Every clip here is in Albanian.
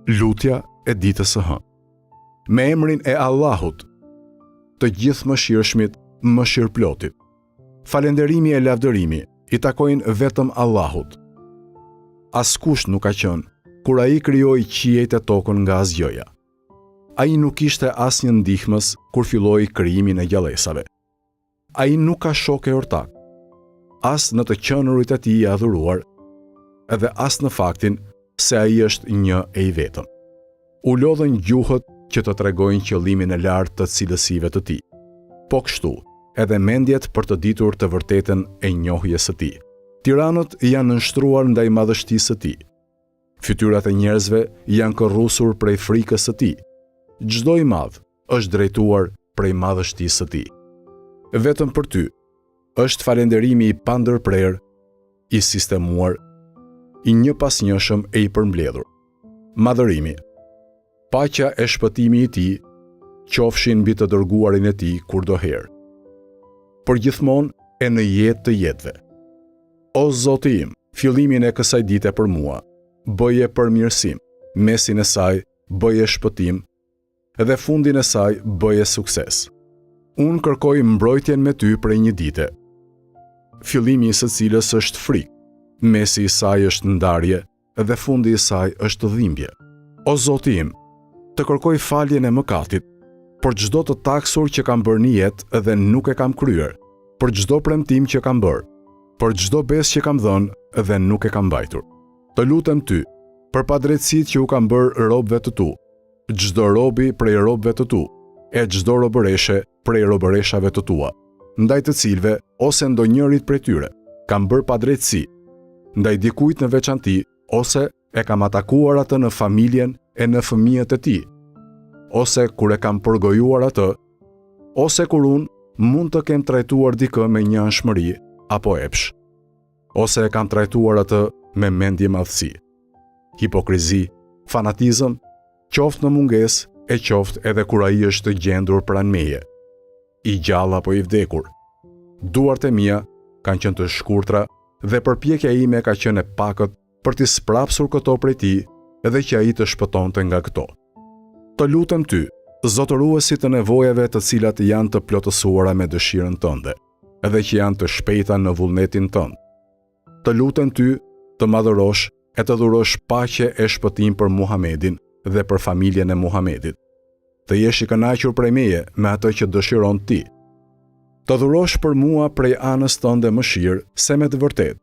Lutja e ditës së hënë. Me emrin e Allahut, të gjithë mëshirshmit, mëshirëplotit. Falënderimi e lavdërimi i takojnë vetëm Allahut. Askush nuk ka qenë kur ai krijoi qiejt e tokën nga asgjëja. Ai nuk ishte asnjë ndihmës kur filloi krijimin e gjallësave. Ai nuk ka shok e ortak, as në të qenurit e tij i adhuruar, edhe as në faktin se ai është një e i vetëm. U lodhën gjuhët që të tregojnë qëllimin e lartë të cilësive të tij. Po kështu, edhe mendjet për të ditur të vërtetën e njohjes së tij. Tiranët janë nënshtruar ndaj madhështisë së tij. Fytyrat e njerëzve janë korrusur prej frikës së tij. Çdo i madh është drejtuar prej madhështisë së tij. Vetëm për ty është falënderimi i pandërprer, i sistemuar, i një pas njëshëm e i përmbledhur. Madhërimi, paqja e shpëtimi i tij, qofshin mbi të dërguarin e tij kurdoherë. Përgjithmonë e në jetë të jetëve. O Zoti im, fillimin e kësaj dite për mua, bëje përmirësim, mesin e saj bëje shpëtim, dhe fundin e saj bëje sukses. Unë kërkoj mbrojtjen me ty prej një dite, fillimi i së cilës është frikë, mesi i saj është ndarje dhe fundi i saj është dhimbje. O Zoti im, të kërkoj faljen e mëkatit, për çdo të taksur që kam bërë në jetë dhe nuk e kam kryer, për çdo premtim që kam bërë, për çdo besë që kam dhënë dhe nuk e kam mbajtur. Të lutem ty, për padrejtësitë që u kam bërë robëve të tu, çdo robi prej robëve të tu, e çdo robëreshe prej robëreshave të tua, ndaj të cilëve ose ndonjërit prej tyre kam bërë padrejtësi, ndaj dikujt në veçanti, ose e kam atakuar atë në familjen e në fëmijët e tij, ose kur e kam përgojuar atë, ose kur unë mund të kem trajtuar dikë me një anshmëri apo epsh, ose e kam trajtuar atë me mendje madhësi. Hipokrizi, fanatizëm, qoftë në mungesë e qoftë edhe kur ai është të gjendur pranë meje, i gjallë apo i vdekur. Duart e mia kanë qenë të shkurtra dhe përpjekja ime ka qenë e pakët për t'i sprapsur këto prej tij dhe që ai të shpëtonte nga këto. Të lutem ty, zotëruesi të nevojave të cilat janë të plotësuara me dëshirën tënde, edhe që janë të shpejta në vullnetin tënd. Të lutem ty të madhërosh e të dhurosh paqe e shpëtim për Muhamedin dhe për familjen e Muhamedit. Të jesh i kënaqur prej meje me atë që dëshiron ti. Të dhurosh për mua prej anës tënde mëshirë, se me të vërtet,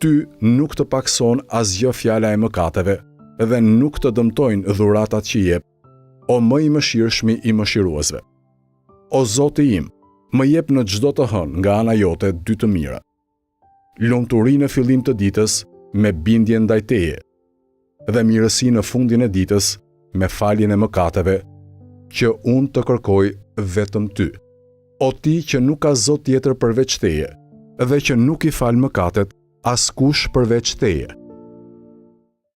ty nuk të pakson asgjë fjala e mëkateve dhe nuk të dëmtojnë dhuratat që jep, o më i mëshirshmi i mëshiruesve. O Zoti im, më jep në çdo të hënë nga ana jote dy të mira. Lumturi në fillim të ditës me bindje ndaj teje, dhe mirësi në fundin e ditës me faljen e mëkateve, që unë të kërkoj vetëm ty. O ti që nuk ka Zot tjetër përveç teje, dhe që nuk i fal mëkatet askush përveç teje.